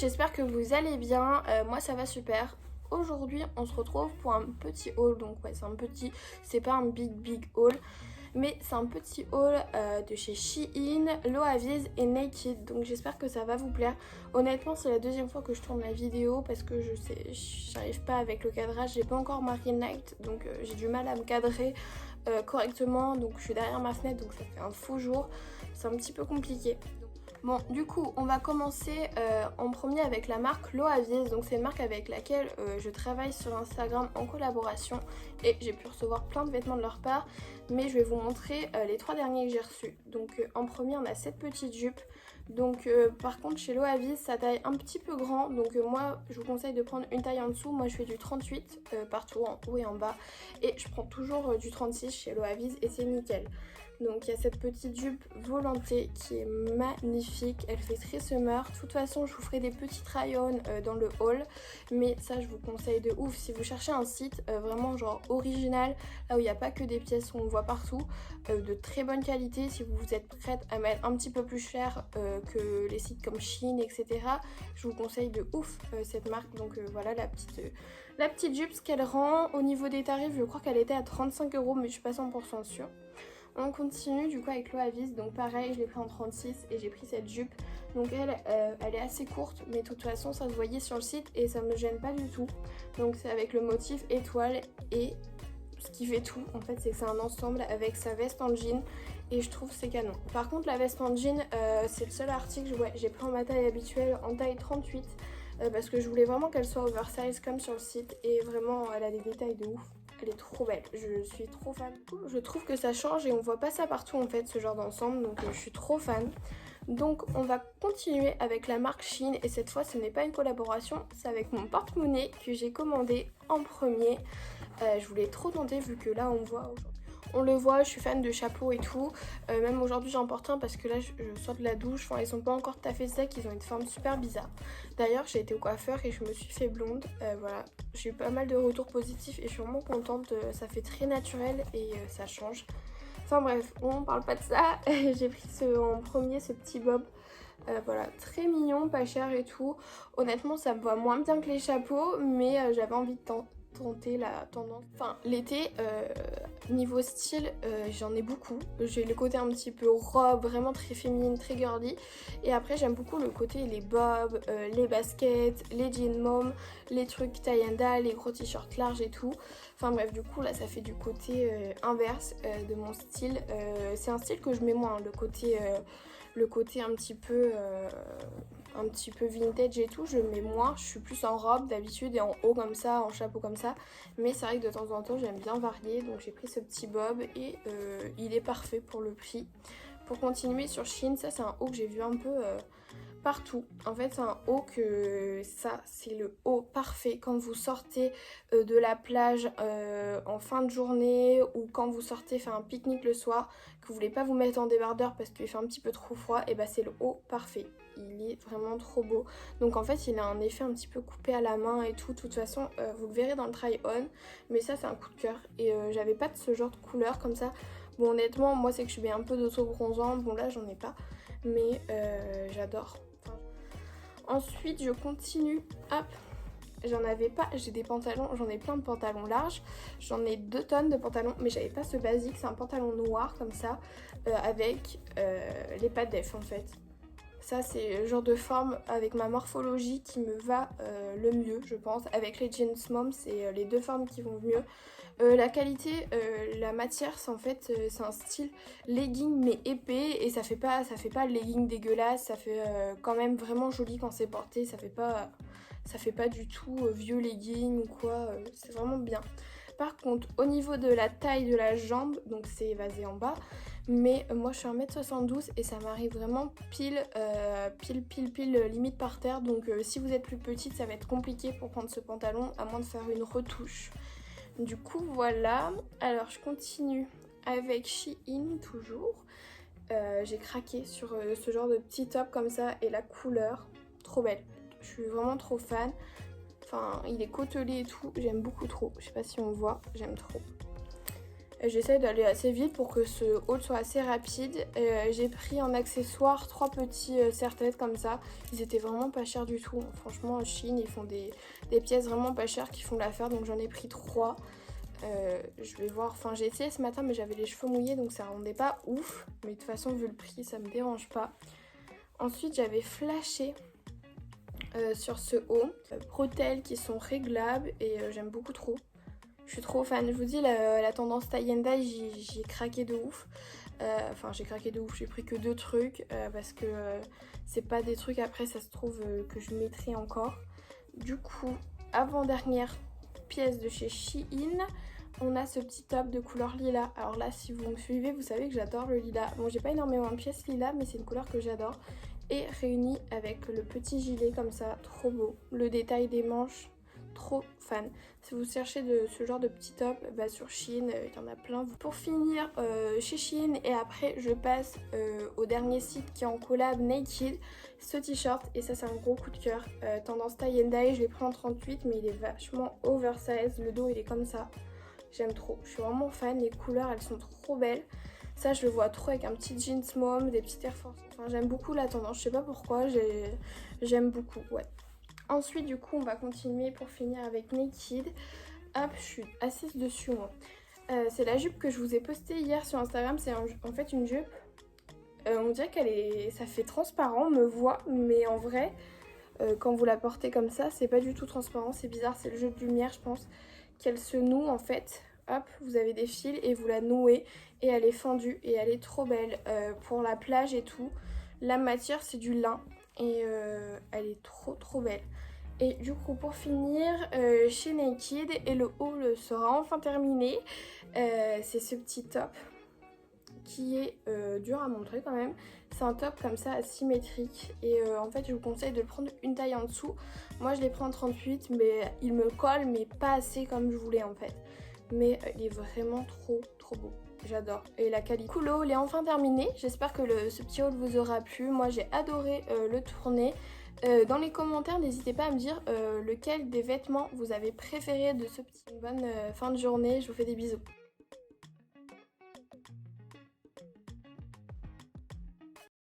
j'espère que vous allez bien, moi ça va super. Aujourd'hui on se retrouve pour un petit haul, donc ouais c'est pas un big haul, mais c'est un petit haul de chez Shein, Loavies et Naked, donc j'espère que ça va vous plaire. Honnêtement c'est la deuxième fois que je tourne la vidéo parce que j'arrive pas avec le cadrage, j'ai pas encore ma ring light, donc j'ai du mal à me cadrer correctement, donc je suis derrière ma fenêtre donc ça fait un faux jour, c'est un petit peu compliqué. Bon, du coup, on va commencer en premier avec la marque Loavies. Donc c'est une marque avec laquelle je travaille sur Instagram en collaboration et j'ai pu recevoir plein de vêtements de leur part. Mais je vais vous montrer les 3 derniers que j'ai reçus. Donc en premier, on a cette petite jupe. Donc par contre, chez Loavies, ça taille un petit peu grand. Donc moi, je vous conseille de prendre une taille en dessous. Moi, je fais du 38 partout, en haut et en bas. Et je prends toujours du 36 chez Loavies et c'est nickel. Donc il y a cette petite jupe volantée qui est magnifique, elle fait très summer. De toute façon je vous ferai des petits try-on dans le haul, mais ça je vous conseille de ouf. Si vous cherchez un site vraiment genre original, là où il n'y a pas que des pièces qu'on voit partout, de très bonne qualité, si vous êtes prête à mettre un petit peu plus cher que les sites comme Shein etc, je vous conseille de ouf cette marque. Donc voilà la petite jupe, ce qu'elle rend. Au niveau des tarifs je crois qu'elle était à 35 € mais je suis pas 100% sûre. On continue du coup avec Loavies, donc pareil je l'ai pris en 36 et j'ai pris cette jupe. Donc elle est assez courte mais de toute façon ça se voyait sur le site et ça me gêne pas du tout. Donc c'est avec le motif étoile et ce qui fait tout en fait c'est que c'est un ensemble avec sa veste en jean et je trouve c'est canon. Par contre la veste en jean c'est le seul article, j'ai pris en ma taille habituelle en taille 38 parce que je voulais vraiment qu'elle soit oversize comme sur le site et vraiment elle a des détails de ouf. Elle est trop belle, je suis trop fan. Je trouve que ça change et on voit pas ça partout en fait ce genre d'ensemble, donc je suis trop fan. Donc on va continuer avec la marque Shein et cette fois ce n'est pas une collaboration, c'est avec mon porte-monnaie que j'ai commandé en premier. Je voulais trop tenter vu que là on voit aujourd'hui. On le voit, je suis fan de chapeaux et tout. Même aujourd'hui j'en porte un parce que là je sors de la douche. Enfin ils sont pas encore taffés sec, ils ont une forme super bizarre. D'ailleurs j'ai été au coiffeur et je me suis fait blonde. Voilà, j'ai eu pas mal de retours positifs et je suis vraiment contente. Ça fait très naturel et ça change. Enfin bref, on parle pas de ça. J'ai pris en premier ce petit bob. Voilà, très mignon, pas cher et tout. Honnêtement ça me va moins bien que les chapeaux mais j'avais envie de tenter la tendance. Enfin l'été, niveau style, j'en ai beaucoup. J'ai le côté un petit peu robe, vraiment très féminine, très girly. Et après j'aime beaucoup le côté les bobs, les baskets, les jeans mom, les trucs tie and dye, les gros t-shirts larges et tout. Enfin bref, du coup là ça fait du côté inverse de mon style. C'est un style que je mets moins, le côté un petit peu vintage et tout, je mets moins. Je suis plus en robe d'habitude et en haut comme ça, en chapeau comme ça. Mais c'est vrai que de temps en temps j'aime bien varier, donc j'ai pris ce petit bob et il est parfait pour le prix. Pour continuer sur Shein, ça c'est un haut que j'ai vu un peu partout. En fait c'est un haut ça c'est le haut parfait quand vous sortez de la plage en fin de journée ou quand vous sortez faire un pique-nique le soir, que vous voulez pas vous mettre en débardeur parce qu'il fait un petit peu trop froid, et bah c'est le haut parfait. Il est vraiment trop beau. Donc en fait il a un effet un petit peu coupé à la main et tout. De toute façon vous le verrez dans le try on, mais ça c'est un coup de cœur et j'avais pas de ce genre de couleur comme ça. Bon honnêtement moi c'est que je mets un peu d'auto-bronzant, bon là j'en ai pas, mais j'adore. Ensuite je continue, hop, j'en avais pas, j'ai des pantalons, j'en ai plein de pantalons larges, j'en ai 2 tonnes de pantalons, mais j'avais pas ce basique, c'est un pantalon noir comme ça, avec les pattes d'Ef en fait. Ça c'est le genre de forme avec ma morphologie qui me va le mieux je pense. Avec les jeans mom c'est les deux formes qui vont mieux. La qualité, la matière c'est en fait c'est un style legging mais épais et ça fait pas legging dégueulasse, ça fait quand même vraiment joli quand c'est porté, ça fait pas du tout vieux legging ou quoi, c'est vraiment bien. Par contre au niveau de la taille de la jambe, donc c'est évasé en bas, mais moi je suis 1m72 et ça m'arrive vraiment pile limite par terre, donc si vous êtes plus petite ça va être compliqué pour prendre ce pantalon à moins de faire une retouche. Du coup voilà, alors je continue avec Shein toujours. J'ai craqué sur ce genre de petit top comme ça et la couleur, trop belle. Je suis vraiment trop fan. Enfin, il est côtelé et tout, j'aime beaucoup trop. Je sais pas si on voit, j'aime trop. J'essaie d'aller assez vite pour que ce haul soit assez rapide. J'ai pris en accessoire 3 petits serre-têtes comme ça. Ils étaient vraiment pas chers du tout. Franchement, Shein, ils font des pièces vraiment pas chères qui font l'affaire. Donc j'en ai pris 3. Je vais voir. Enfin, j'ai essayé ce matin, mais j'avais les cheveux mouillés, donc ça rendait pas ouf. Mais de toute façon, vu le prix, ça me dérange pas. Ensuite, j'avais flashé sur ce haut. Bretelles qui sont réglables et j'aime beaucoup trop. Je suis trop fan. Je vous dis, la tendance tie and dye, j'ai craqué de ouf. Enfin, j'ai craqué de ouf. J'ai pris que 2 trucs parce que c'est pas des trucs après, ça se trouve que je mettrai encore. Du coup, avant-dernière pièce de chez Shein, on a ce petit top de couleur lilas. Alors là, si vous me suivez, vous savez que j'adore le lilas. Bon, j'ai pas énormément de pièces lilas, mais c'est une couleur que j'adore. Et réunie avec le petit gilet comme ça, trop beau. Le détail des manches, trop fan. Si vous cherchez ce genre de petit top, bah sur Shein, il y en a plein. Pour finir, chez Shein, et après je passe au dernier site qui est en collab, Naked, ce t-shirt, et ça c'est un gros coup de cœur. Tendance tie and dye, je l'ai pris en 38, mais il est vachement oversize, le dos il est comme ça. J'aime trop, je suis vraiment fan, les couleurs elles sont trop belles. Ça je le vois trop avec un petit jeans mom, des petites Air Force. Enfin j'aime beaucoup la tendance, je sais pas pourquoi, j'aime beaucoup, ouais. Ensuite du coup on va continuer pour finir avec Naked. Hop, je suis assise dessus moi. C'est la jupe que je vous ai postée hier sur Instagram, c'est en fait une jupe. On dirait ça fait transparent, on me voit, mais en vrai, quand vous la portez comme ça, c'est pas du tout transparent, c'est bizarre, c'est le jeu de lumière je pense, qu'elle se noue en fait. Hop, vous avez des fils et vous la nouez et elle est fendue et elle est trop belle pour la plage et tout. La matière c'est du lin et elle est trop belle. Et du coup pour finir, chez Naked, et le haul sera enfin terminé, c'est ce petit top qui est dur à montrer quand même. C'est un top comme ça asymétrique et en fait je vous conseille de le prendre une taille en dessous. Moi je l'ai pris en 38 mais il me colle mais pas assez comme je voulais en fait. Mais il est vraiment trop beau. J'adore. Et la qualité. Cool, le haul est enfin terminé. J'espère que ce petit haul vous aura plu. Moi j'ai adoré le tourner. Dans les commentaires, n'hésitez pas à me dire lequel des vêtements vous avez préféré de ce petit. Bonne fin de journée. Je vous fais des bisous.